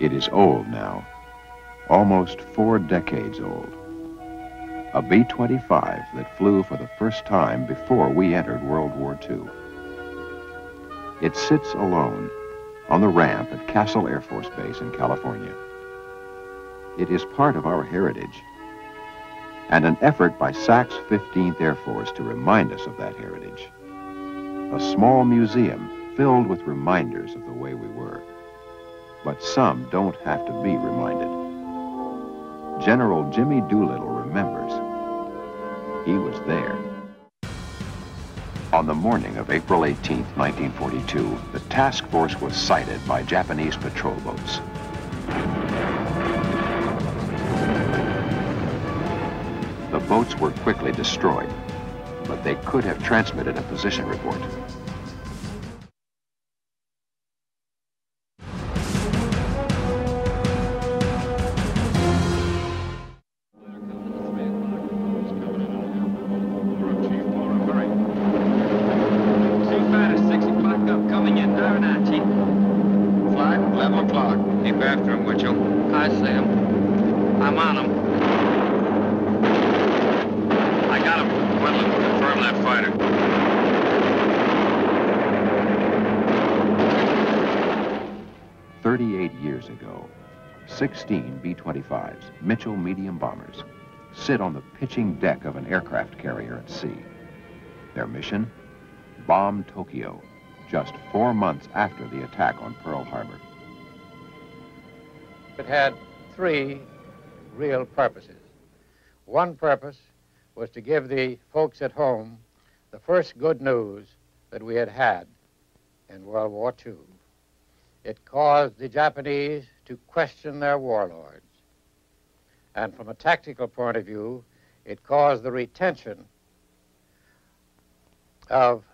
It is old now, almost 4 decades old. A B-25 that flew for the first time before we entered World War II. It sits alone on the ramp at Castle Air Force Base in California. It is part of our heritage and an effort by SAC's 15th Air Force to remind us of that heritage. A small museum filled with reminders of the way we were. But some don't have to be reminded. General Jimmy Doolittle remembers. He was there. On the morning of April 18, 1942, the task force was sighted by Japanese patrol boats. The boats were quickly destroyed, but they could have transmitted a position report. I see him. I'm on him. I got him. Quinlan, confirm that fighter. Years ago, 16 B-25s, Mitchell medium bombers, sit on the pitching deck of an aircraft carrier at sea. Their mission? Bomb Tokyo, just 4 months after the attack on Pearl Harbor. It had 3 real purposes. One purpose was to give the folks at home the first good news that we had had in World War II. It caused the Japanese to question their warlords. And from a tactical point of view, it caused the retention of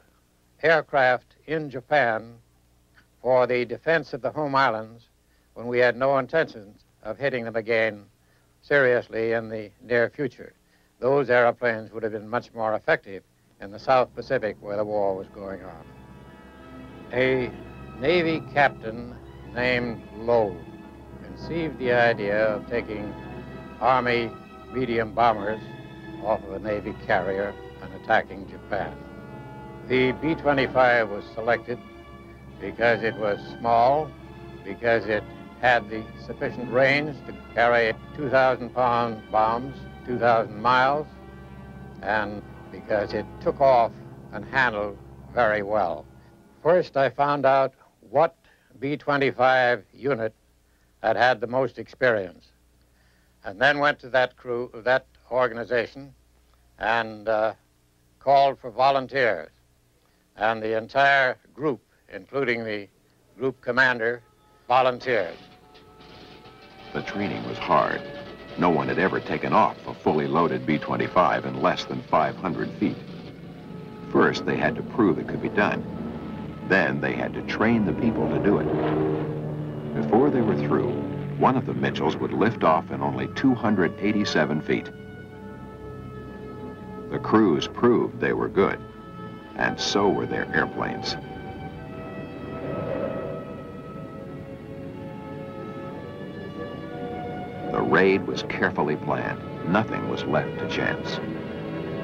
aircraft in Japan for the defense of the home islands when we had no intentions of hitting them again seriously in the near future. Those airplanes would have been much more effective in the South Pacific where the war was going on. A Navy captain named Lowe conceived the idea of taking Army medium bombers off of a Navy carrier and attacking Japan. The B-25 was selected because it was small, because it had the sufficient range to carry 2,000-pound bombs 2,000 miles, and because it took off and handled very well. First, I found out what B-25 unit had had the most experience, and then went to that crew, that organization, and called for volunteers. And the entire group, including the group commander, volunteered. The training was hard. No one had ever taken off a fully loaded B-25 in less than 500 feet. First, they had to prove it could be done. Then they had to train the people to do it. Before they were through, one of the Mitchells would lift off in only 287 feet. The crews proved they were good, and so were their airplanes. The raid was carefully planned. Nothing was left to chance.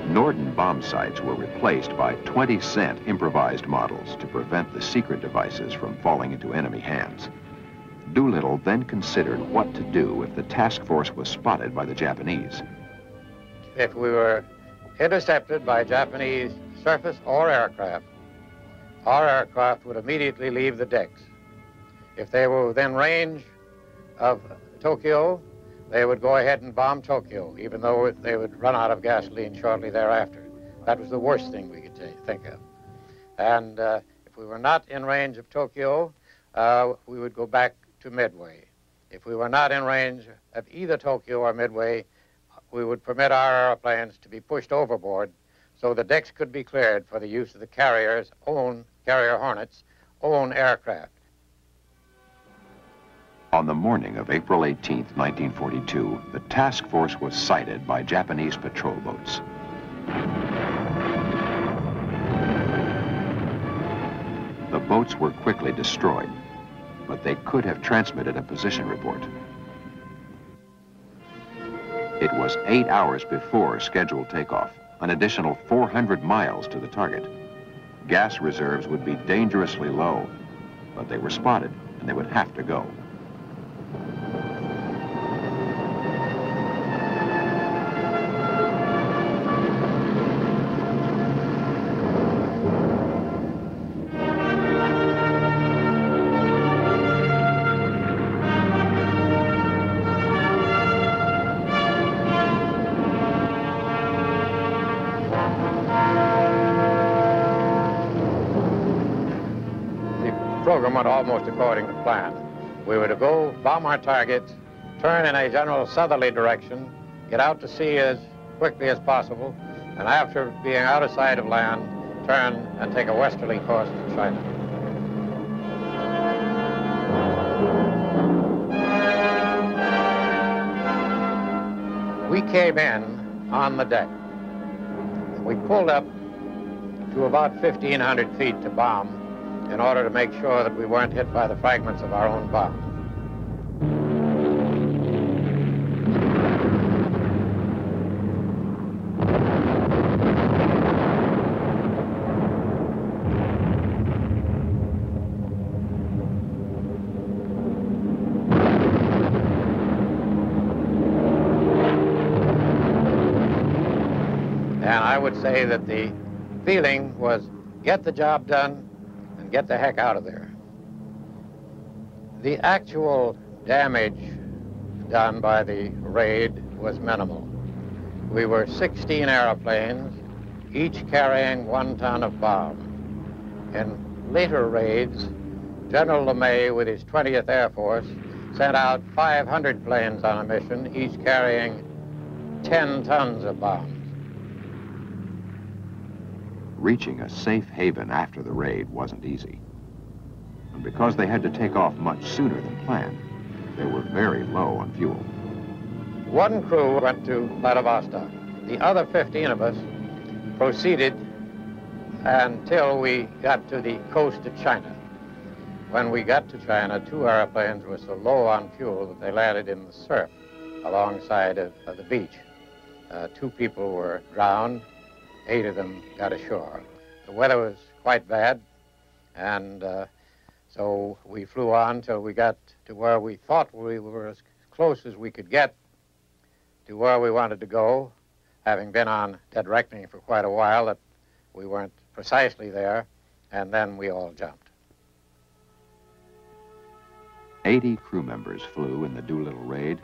Norden bomb sites were replaced by 20-cent improvised models to prevent the secret devices from falling into enemy hands. Doolittle then considered what to do if the task force was spotted by the Japanese. If we were intercepted by Japanese surface or aircraft, our aircraft would immediately leave the decks. If they were within range of Tokyo, they would go ahead and bomb Tokyo, even though they would run out of gasoline shortly thereafter. That was the worst thing we could think of. And if we were not in range of Tokyo, we would go back to Midway. If we were not in range of either Tokyo or Midway, we would permit our airplanes to be pushed overboard so the decks could be cleared for the use of the carriers' own, Carrier Hornets' own aircraft. On the morning of April 18, 1942, the task force was sighted by Japanese patrol boats. The boats were quickly destroyed, but they could have transmitted a position report. It was 8 hours before scheduled takeoff, an additional 400 miles to the target. Gas reserves would be dangerously low, but they were spotted and they would have to go. Program went almost according to plan. We were to go bomb our targets, turn in a general southerly direction, get out to sea as quickly as possible, and after being out of sight of land, turn and take a westerly course to China. We came in on the deck. We pulled up to about 1,500 feet to bomb, in order to make sure that we weren't hit by the fragments of our own bomb. And I would say that the feeling was get the job done, get the heck out of there. The actual damage done by the raid was minimal. We were 16 airplanes, each carrying 1 ton of bomb. In later raids, General LeMay, with his 20th Air Force, sent out 500 planes on a mission, each carrying 10 tons of bombs. Reaching a safe haven after the raid wasn't easy. And because they had to take off much sooner than planned, they were very low on fuel. One crew went to Vladivostok. The other 15 of us proceeded until we got to the coast of China. When we got to China, 2 airplanes were so low on fuel that they landed in the surf alongside of the beach. 2 people were drowned. 8 of them got ashore. The weather was quite bad, and so we flew on till we got to where we thought we were as close as we could get to where we wanted to go, having been on dead reckoning for quite a while that we weren't precisely there, and then we all jumped. 80 crew members flew in the Doolittle raid.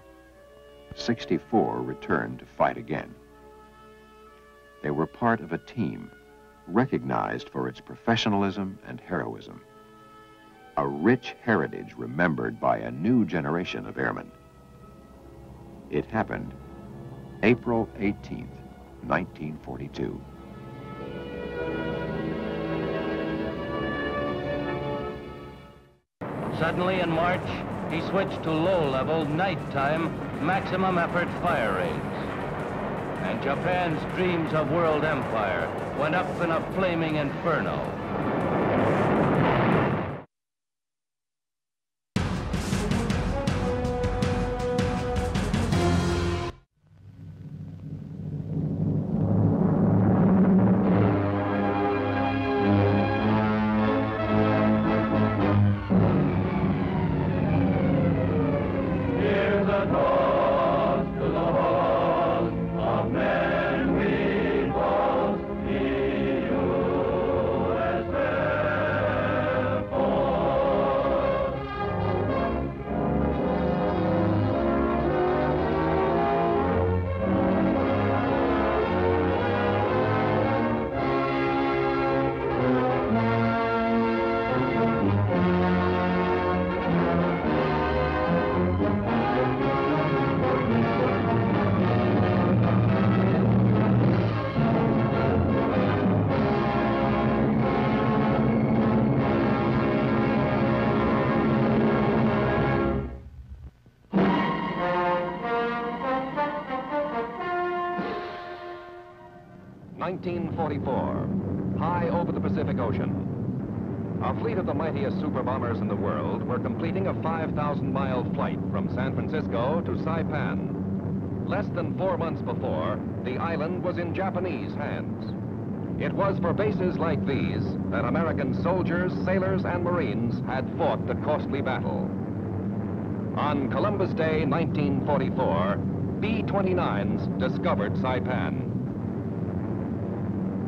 64 returned to fight again. They were part of a team recognized for its professionalism and heroism. A rich heritage remembered by a new generation of airmen. It happened April 18th, 1942. Suddenly in March, he switched to low-level, nighttime, maximum effort fire raids. And Japan's dreams of world empire went up in a flaming inferno. (1944), high over the Pacific Ocean. A fleet of the mightiest super bombers in the world were completing a 5,000-mile flight from San Francisco to Saipan. Less than 4 months before, the island was in Japanese hands. It was for bases like these that American soldiers, sailors, and Marines had fought the costly battle. On Columbus Day, 1944, B-29s discovered Saipan.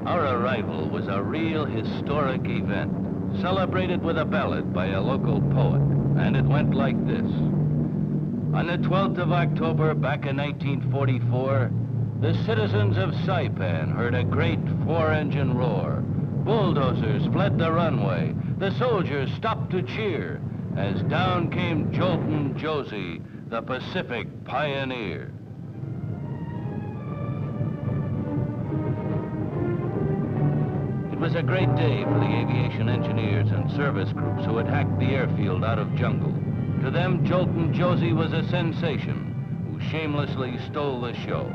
Our arrival was a real historic event, celebrated with a ballad by a local poet, and it went like this. On the 12th of October, back in 1944, the citizens of Saipan heard a great 4-engine roar. Bulldozers fled the runway. The soldiers stopped to cheer as down came Jolton Josie, the Pacific pioneer. It was a great day for the aviation engineers and service groups who had hacked the airfield out of jungle. To them, Jolton Josie was a sensation who shamelessly stole the show.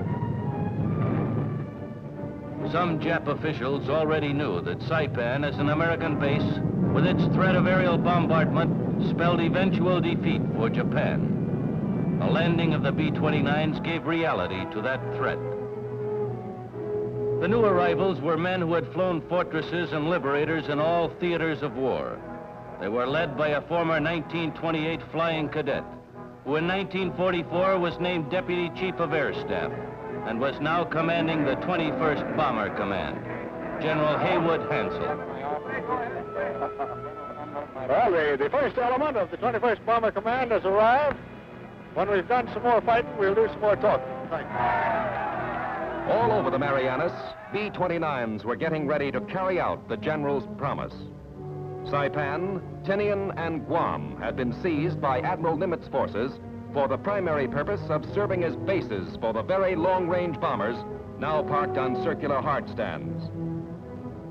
Some Jap officials already knew that Saipan, as an American base, with its threat of aerial bombardment, spelled eventual defeat for Japan. The landing of the B-29s gave reality to that threat. The new arrivals were men who had flown fortresses and liberators in all theaters of war. They were led by a former 1928 flying cadet, who in 1944 was named Deputy Chief of Air Staff and was now commanding the 21st Bomber Command, General Haywood Hansel. Well, the first element of the 21st Bomber Command has arrived. When we've done some more fighting, we'll do some more talking. Thank you. All over the Marianas, B-29s were getting ready to carry out the General's promise. Saipan, Tinian, and Guam had been seized by Admiral Nimitz forces for the primary purpose of serving as bases for the very long-range bombers now parked on circular hard stands.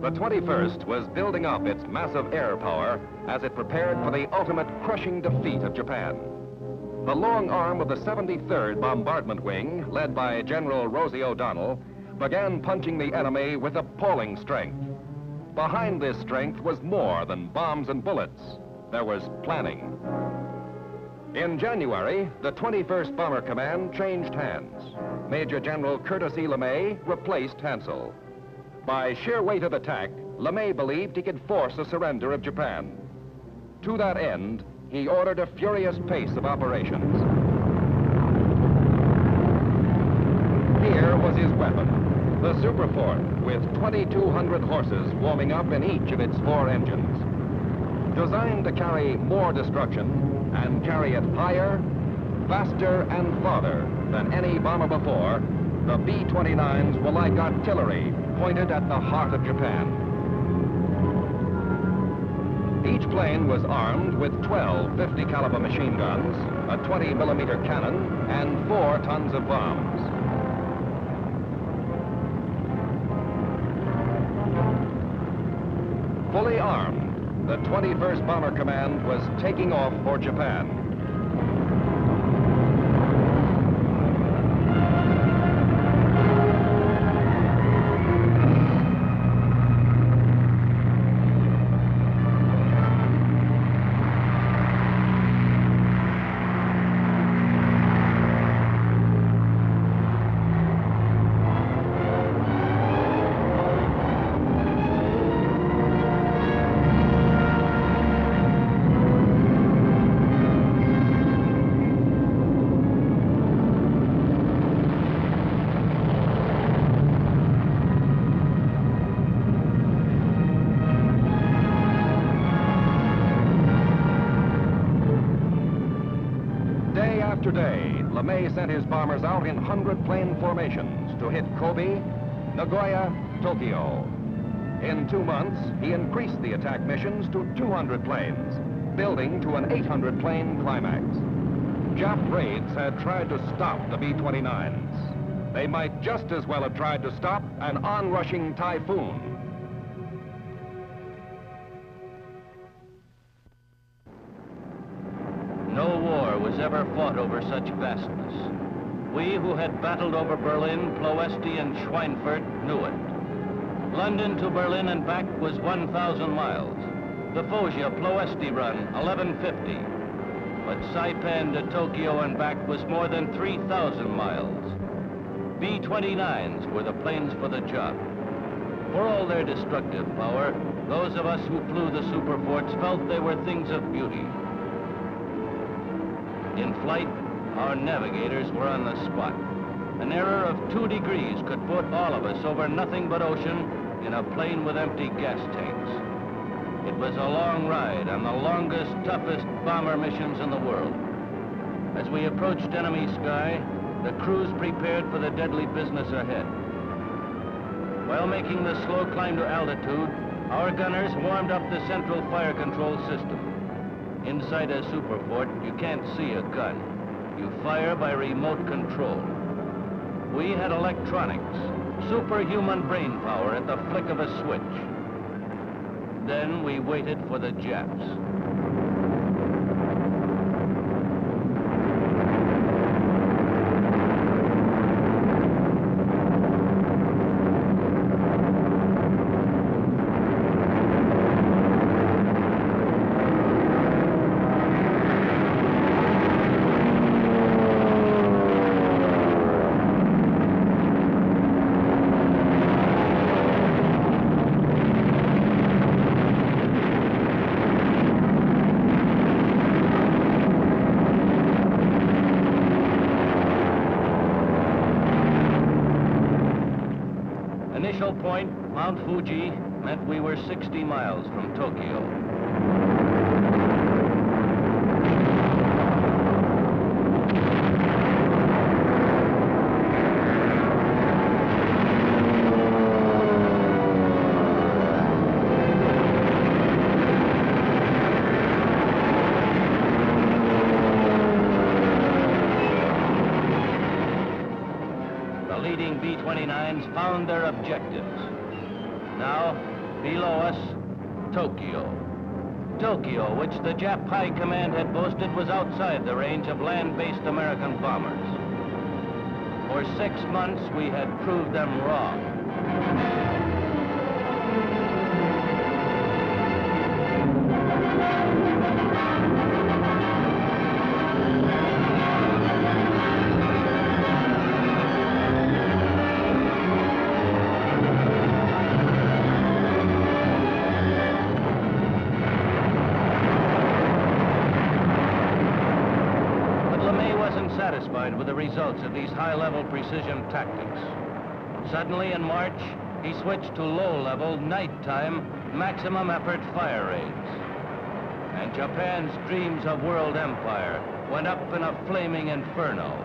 The 21st was building up its massive air power as it prepared for the ultimate crushing defeat of Japan. The long arm of the 73rd Bombardment Wing, led by General Rosie O'Donnell, began punching the enemy with appalling strength. Behind this strength was more than bombs and bullets. There was planning. In January, the 21st Bomber Command changed hands. Major General Curtis E. LeMay replaced Hansel. By sheer weight of attack, LeMay believed he could force a surrender of Japan. To that end, he ordered a furious pace of operations. Here was his weapon, the Superfort, with 2,200 horses warming up in each of its 4 engines. Designed to carry more destruction and carry it higher, faster, and farther than any bomber before, the B-29s were like artillery pointed at the heart of Japan. Each plane was armed with 12 50 caliber machine guns, a 20-millimeter cannon, and 4 tons of bombs. Fully armed, the 21st Bomber Command was taking off for Japan. After day, LeMay sent his bombers out in 100-plane formations to hit Kobe, Nagoya, Tokyo. In 2 months, he increased the attack missions to 200 planes, building to an 800-plane climax. Jap raids had tried to stop the B-29s. They might just as well have tried to stop an onrushing typhoon. No war was ever fought over such vastness. We who had battled over Berlin, Ploesti, and Schweinfurt knew it. London to Berlin and back was 1,000 miles. The Foggia Ploesti run, 1150. But Saipan to Tokyo and back was more than 3,000 miles. B-29s were the planes for the job. For all their destructive power, those of us who flew the superforts felt they were things of beauty. In flight, our navigators were on the spot. An error of 2 degrees could put all of us over nothing but ocean in a plane with empty gas tanks. It was a long ride on the longest, toughest bomber missions in the world. As we approached enemy sky, the crews prepared for the deadly business ahead. While making the slow climb to altitude, our gunners warmed up the central fire control system. Inside a superfort, you can't see a gun. You fire by remote control. We had electronics, superhuman brain power at the flick of a switch. Then we waited for the Japs. Initial point, Mount Fuji, meant we were 60 miles from Tokyo. B-29s found their objectives. Now, below us, Tokyo. Tokyo, which the Jap High Command had boasted was outside the range of land-based American bombers. For 6 months, we had proved them wrong. Satisfied with the results of these high-level precision tactics. Suddenly in March, he switched to low-level, nighttime, maximum effort fire raids. And Japan's dreams of world empire went up in a flaming inferno.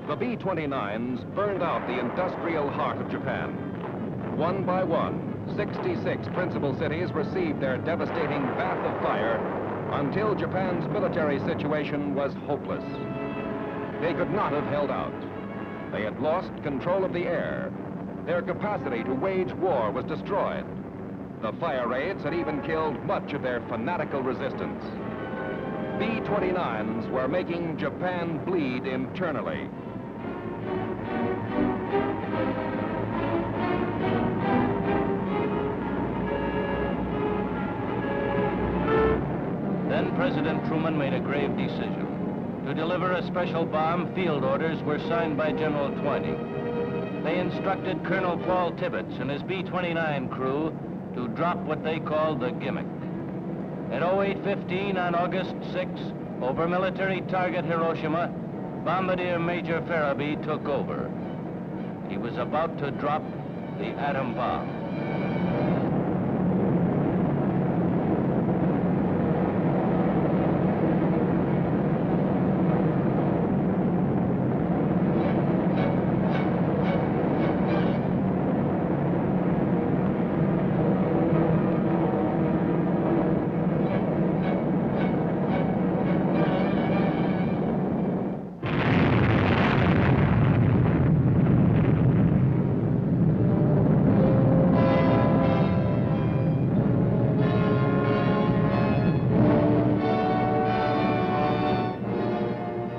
The B-29s burned out the industrial heart of Japan. One by one, 66 principal cities received their devastating bath of fire until Japan's military situation was hopeless. They could not have held out. They had lost control of the air. Their capacity to wage war was destroyed. The fire raids had even killed much of their fanatical resistance. B-29s were making Japan bleed internally. Then President Truman made a grave decision. To deliver a special bomb, field orders were signed by General Twining. They instructed Colonel Paul Tibbets and his B-29 crew to drop what they called the gimmick. At 08:15 on August 6, over military target Hiroshima, Bombardier Major Farabee took over. He was about to drop the atom bomb.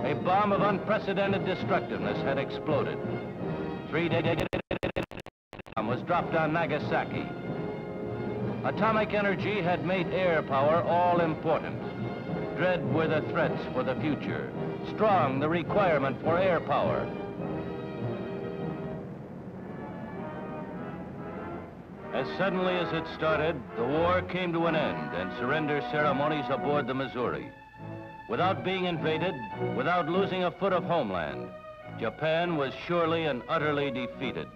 A bomb of unprecedented destructiveness had exploded. 3 days later, was dropped on Nagasaki. Atomic energy had made air power all important. Dread were the threats for the future. Strong the requirement for air power. As suddenly as it started, the war came to an end and surrender ceremonies aboard the Missouri. Without being invaded, without losing a foot of homeland, Japan was surely and utterly defeated.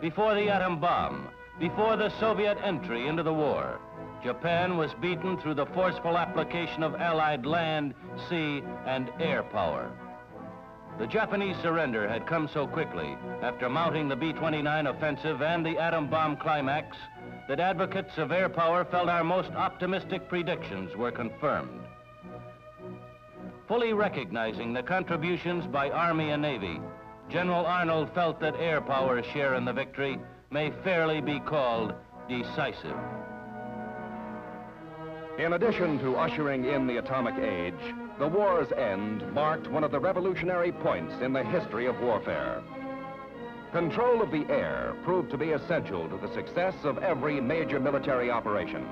Before the atom bomb, before the Soviet entry into the war, Japan was beaten through the forceful application of Allied land, sea, and air power. The Japanese surrender had come so quickly after mounting the B-29 offensive and the atom bomb climax that advocates of air power felt our most optimistic predictions were confirmed. Fully recognizing the contributions by Army and Navy, General Arnold felt that air power's share in the victory may fairly be called decisive. In addition to ushering in the atomic age, the war's end marked one of the revolutionary points in the history of warfare. Control of the air proved to be essential to the success of every major military operation.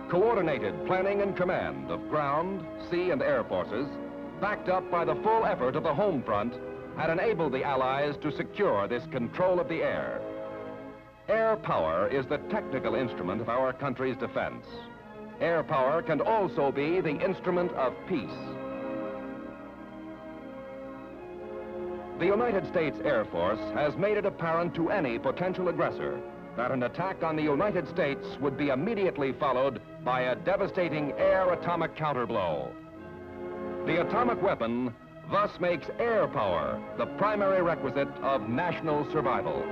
Coordinated planning and command of ground, sea, and air forces, backed up by the full effort of the home front, had enabled the Allies to secure this control of the air. Air power is the technical instrument of our country's defense. Air power can also be the instrument of peace. The United States Air Force has made it apparent to any potential aggressor that an attack on the United States would be immediately followed by a devastating air atomic counterblow. The atomic weapon thus makes air power the primary requisite of national survival.